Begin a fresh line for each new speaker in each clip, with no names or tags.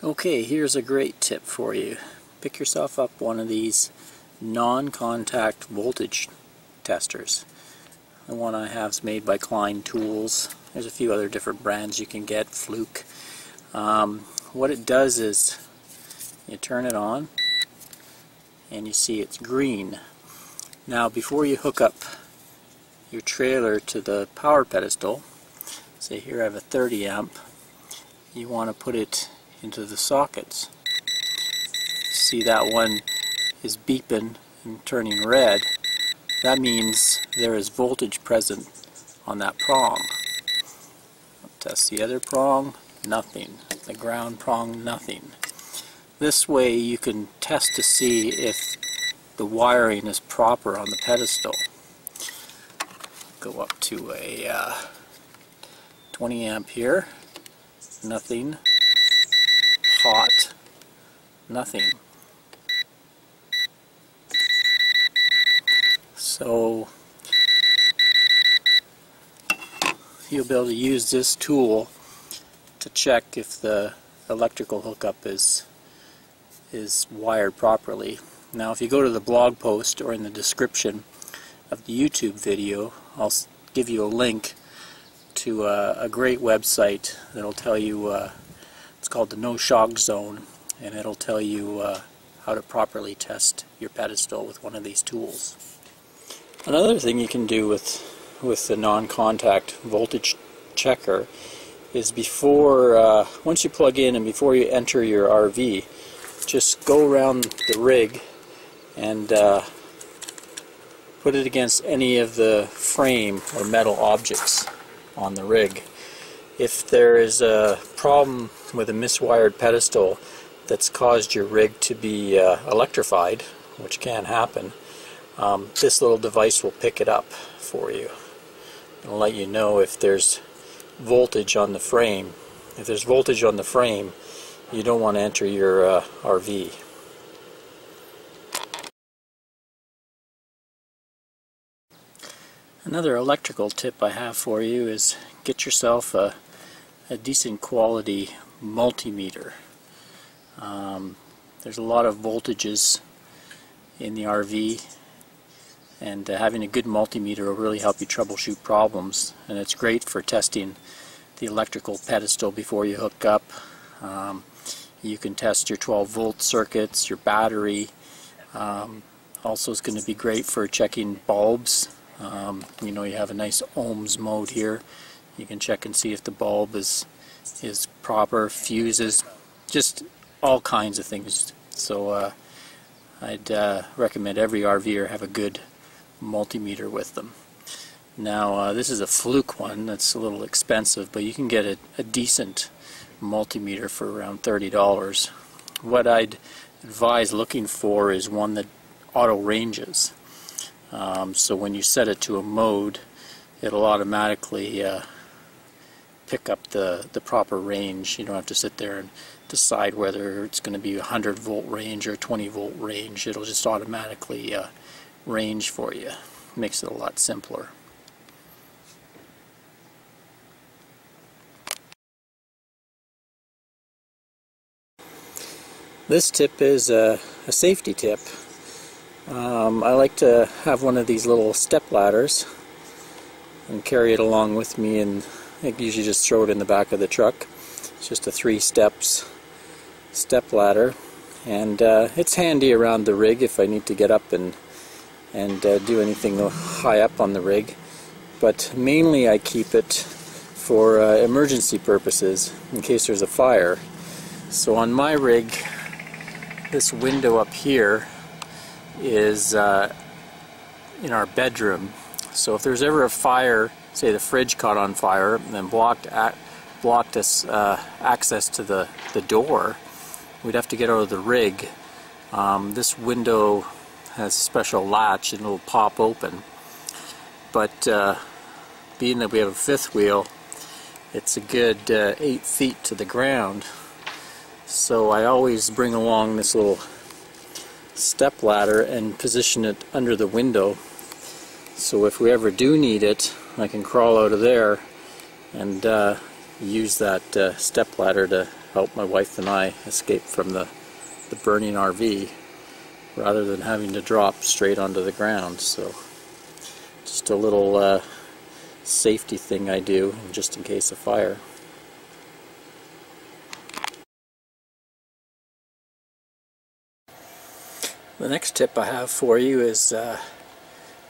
Okay, here's a great tip for you. Pick yourself up one of these non-contact voltage testers. The one I have is made by Klein Tools. There's a few other different brands you can get, Fluke. What it does is you turn it on and you see it's green. Now before you hook up your trailer to the power pedestal, say here I have a 30 amp, you want to put it into the sockets. See that one is beeping and turning red. That means there is voltage present on that prong. Test the other prong, nothing. The ground prong, nothing. This way you can test to see if the wiring is proper on the pedestal. Go up to a 20 amp here, nothing. Hot, nothing. So you'll be able to use this tool to check if the electrical hookup is wired properly. Now if you go to the blog post or in the description of the YouTube video, I'll give you a link to a great website that'll tell you it's called the No Shock Zone, and it'll tell you how to properly test your pedestal with one of these tools. Another thing you can do with the non-contact voltage checker is once you plug in and before you enter your RV, just go around the rig and put it against any of the frame or metal objects on the rig. If there is a problem with a miswired pedestal that's caused your rig to be electrified, which can happen, this little device will pick it up for you. It'll let you know if there's voltage on the frame. If there's voltage on the frame, you don't want to enter your RV. Another electrical tip I have for you is get yourself a decent quality multimeter. There's a lot of voltages in the RV, and having a good multimeter will really help you troubleshoot problems, and it's great for testing the electrical pedestal before you hook up. You can test your 12-volt circuits, your battery. Also it's going to be great for checking bulbs. You know, you have a nice ohms mode here. You can check and see if the bulb is proper, fuses, just all kinds of things. So I'd recommend every RVer have a good multimeter with them. Now this is a Fluke one that's a little expensive, but you can get a decent multimeter for around $30. What I'd advise looking for is one that auto ranges. So when you set it to a mode, it'll automatically pick up the proper range. You don't have to sit there and decide whether it's going to be a 100-volt range or 20-volt range. It'll just automatically range for you. Makes it a lot simpler. This tip is a safety tip. I like to have one of these little step ladders and carry it along with me, and I usually just throw it in the back of the truck. It's just a 3 steps step ladder, and it's handy around the rig if I need to get up and do anything high up on the rig, but mainly I keep it for emergency purposes in case there's a fire. So on my rig, this window up here is in our bedroom. So if there's ever a fire, say the fridge caught on fire and then blocked us access to the door, we'd have to get out of the rig. This window has a special latch and it'll pop open, but being that we have a fifth wheel, it's a good 8 feet to the ground, so I always bring along this little step ladder and position it under the window, so if we ever do need it, I can crawl out of there and use that step ladder help my wife and I escape from the burning RV rather than having to drop straight onto the ground. So just a little safety thing I do just in case of fire. The next tip I have for you is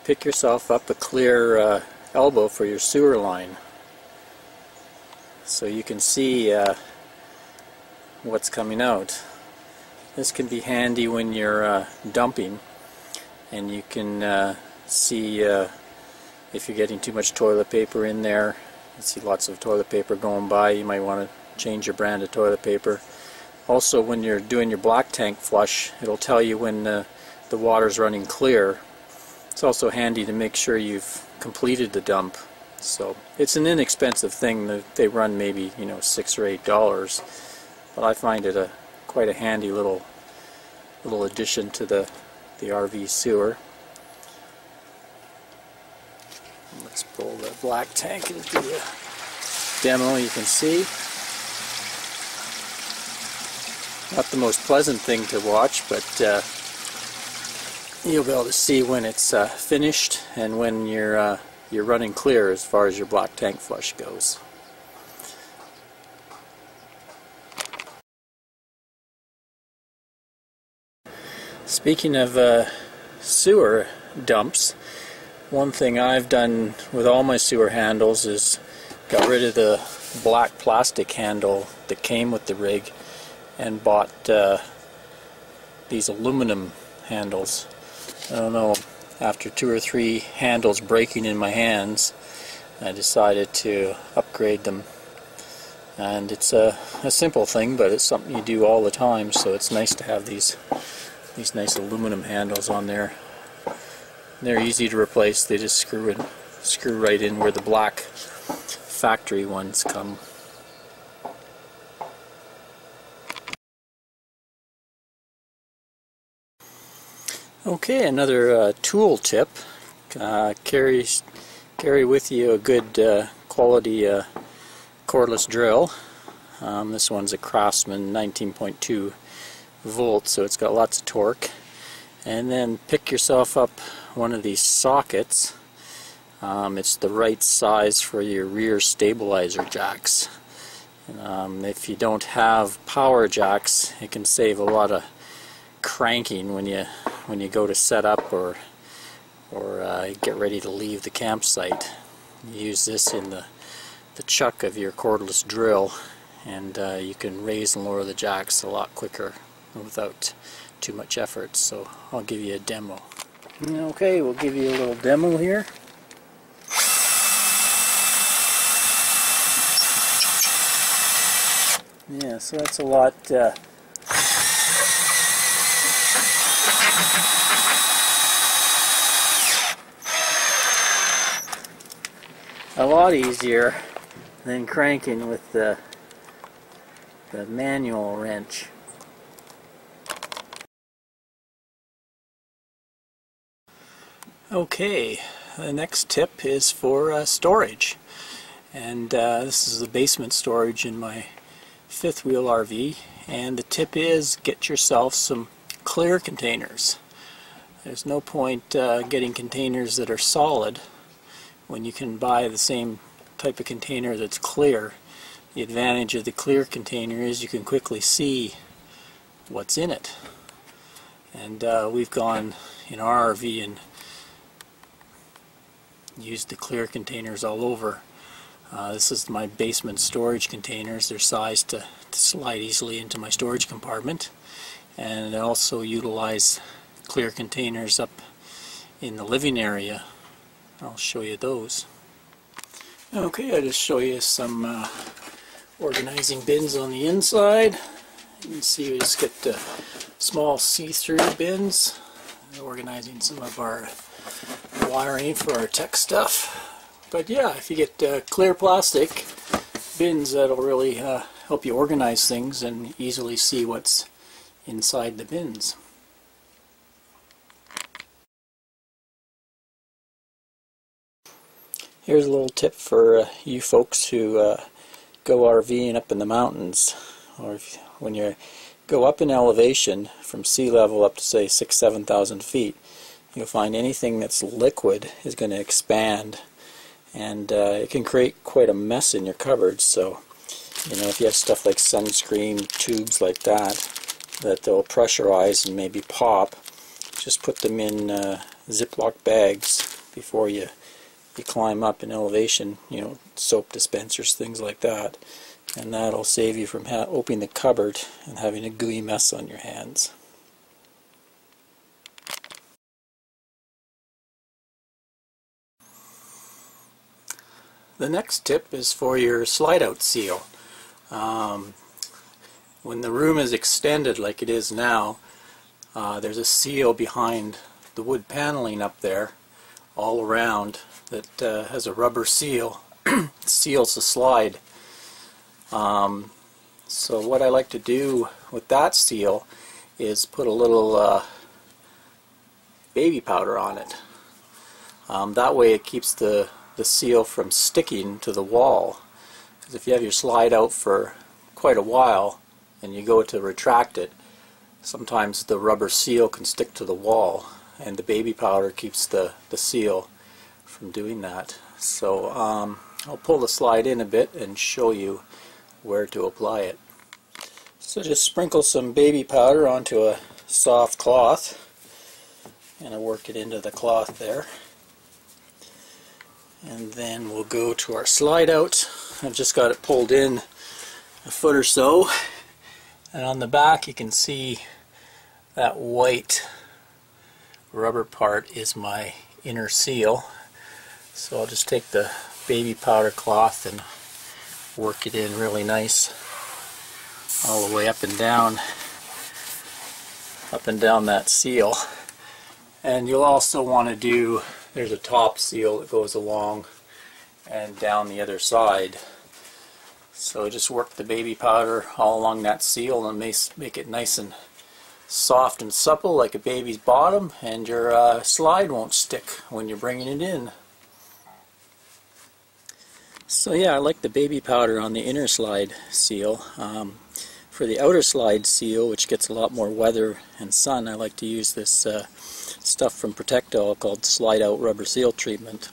pick yourself up a clear elbow for your sewer line, so you can see what's coming out. This can be handy when you're dumping, and you can see if you're getting too much toilet paper in there. You see lots of toilet paper going by, you might want to change your brand of toilet paper. Also, when you're doing your black tank flush, it'll tell you when the water's running clear. It's also handy to make sure you've completed the dump. So it's an inexpensive thing. They run maybe $6 or $8, but I find it quite a handy little addition to the RV sewer. Let's pull the black tank into the demo. You can see. Not the most pleasant thing to watch, but you'll be able to see when it's finished and when you're running clear as far as your black tank flush goes. Speaking of sewer dumps, one thing I've done with all my sewer handles is got rid of the black plastic handle that came with the rig and bought these aluminum handles. I don't know, after 2 or 3 handles breaking in my hands, I decided to upgrade them. And it's a simple thing, but it's something you do all the time, so it's nice to have these nice aluminum handles on there. They're easy to replace. They just screw right in where the black factory ones come. Okay, another tool tip. Carry with you a good quality cordless drill. This one's a Craftsman 19.2 volts, so it's got lots of torque. And then pick yourself up one of these sockets. It's the right size for your rear stabilizer jacks. If you don't have power jacks, it can save a lot of cranking when you go to set up or get ready to leave the campsite. You use this in the chuck of your cordless drill, and you can raise and lower the jacks a lot quicker without too much effort. So I'll give you a demo. Okay, we'll give you a little demo here. Yeah, so that's a lot easier than cranking with the manual wrench. Okay, the next tip is for storage, and this is the basement storage in my fifth wheel RV, and the tip is get yourself some clear containers. There's no point getting containers that are solid when you can buy the same type of container that's clear. The advantage of the clear container is you can quickly see what's in it. And we've gone in our RV and used the clear containers all over. This is my basement storage containers. They're sized to slide easily into my storage compartment, and I also utilize clear containers up in the living area. I'll show you those. Okay, I'll just show you some organizing bins on the inside. You can see we just get small see-through bins, organizing some of our wiring for our tech stuff. But yeah, if you get clear plastic bins, that'll really help you organize things and easily see what's inside the bins. Here's a little tip for you folks who go RVing up in the mountains. or when you go up in elevation from sea level up to say 6,000–7,000 feet, you'll find anything that's liquid is going to expand, and it can create quite a mess in your cupboards. So, you know, if you have stuff like sunscreen tubes like that they'll pressurize and maybe pop, just put them in Ziploc bags before you climb up in elevation, you know, soap dispensers, things like that, and that'll save you from opening the cupboard and having a gooey mess on your hands. The next tip is for your slide out seal. When the room is extended like it is now, there's a seal behind the wood paneling up there all around that has a rubber seal. Seals the slide. So what I like to do with that seal is put a little baby powder on it. That way it keeps the seal from sticking to the wall. Because if you have your slide out for quite a while and you go to retract it, sometimes the rubber seal can stick to the wall, and the baby powder keeps the seal from doing that. So I'll pull the slide in a bit and show you where to apply it. So just sprinkle some baby powder onto a soft cloth, and I work it into the cloth there. And then we'll go to our slide out. I've just got it pulled in a foot or so, and on the back you can see that white rubber part is my inner seal. So I'll just take the baby powder cloth and work it in really nice all the way up and down that seal. And you'll also want to do, there's a top seal that goes along and down the other side. So just work the baby powder all along that seal and make it nice and soft and supple like a baby's bottom, and your slide won't stick when you're bringing it in. So yeah, I like the baby powder on the inner slide seal. For the outer slide seal, which gets a lot more weather and sun, I like to use this stuff from Protectol called Slide Out Rubber Seal Treatment,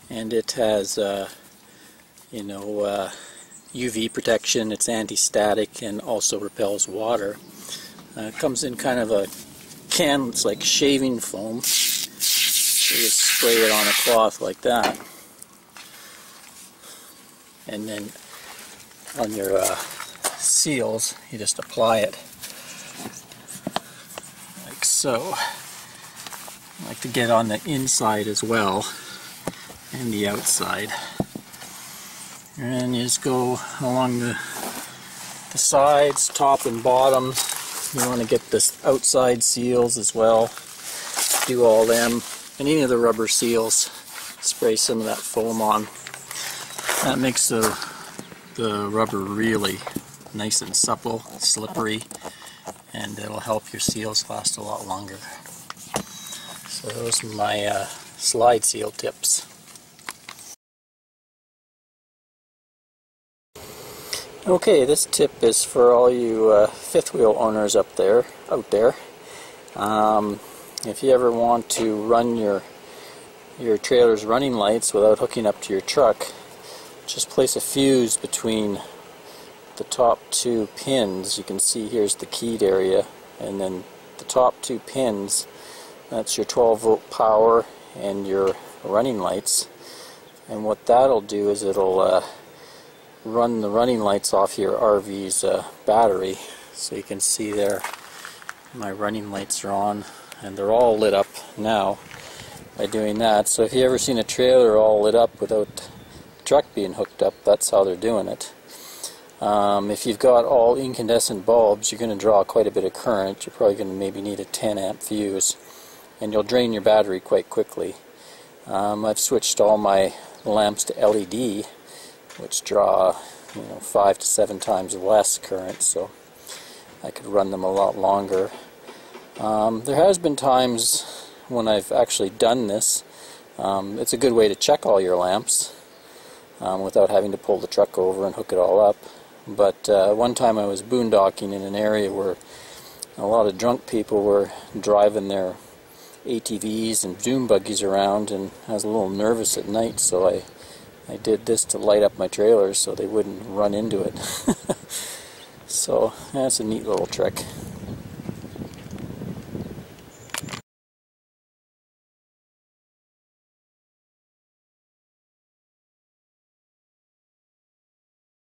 and it has you know, UV protection, it's anti-static, and also repels water. It comes in kind of a can that's like shaving foam. So you just spray it on a cloth like that, and then on your seals you just apply it like so. I like to get on the inside as well and the outside, and you just go along the sides, top and bottom. You want to get the outside seals as well, do all them, and any of the rubber seals, spray some of that foam on. That makes the rubber really nice and supple, slippery, and it'll help your seals last a lot longer. So those are my slide seal tips. Okay, this tip is for all you fifth wheel owners out there. If you ever want to run your trailer's running lights without hooking up to your truck, just place a fuse between the top two pins. You can see here's the keyed area, and then the top two pins, that's your 12-volt power and your running lights. And what that'll do is it'll run the running lights off your RV's battery. So you can see there my running lights are on, and they're all lit up now by doing that. So if you ever seen a trailer all lit up without the truck being hooked up, that's how they're doing it. If you've got all incandescent bulbs, you're going to draw quite a bit of current. You're probably going to maybe need a 10 amp fuse, and you'll drain your battery quite quickly. I've switched all my lamps to LED, which draw 5 to 7 times less current, so I could run them a lot longer. There has been times when I've actually done this. It's a good way to check all your lamps without having to pull the truck over and hook it all up. But one time I was boondocking in an area where a lot of drunk people were driving their ATVs and dune buggies around, and I was a little nervous at night, so I did this to light up my trailers so they wouldn't run into it. So that's a neat little trick.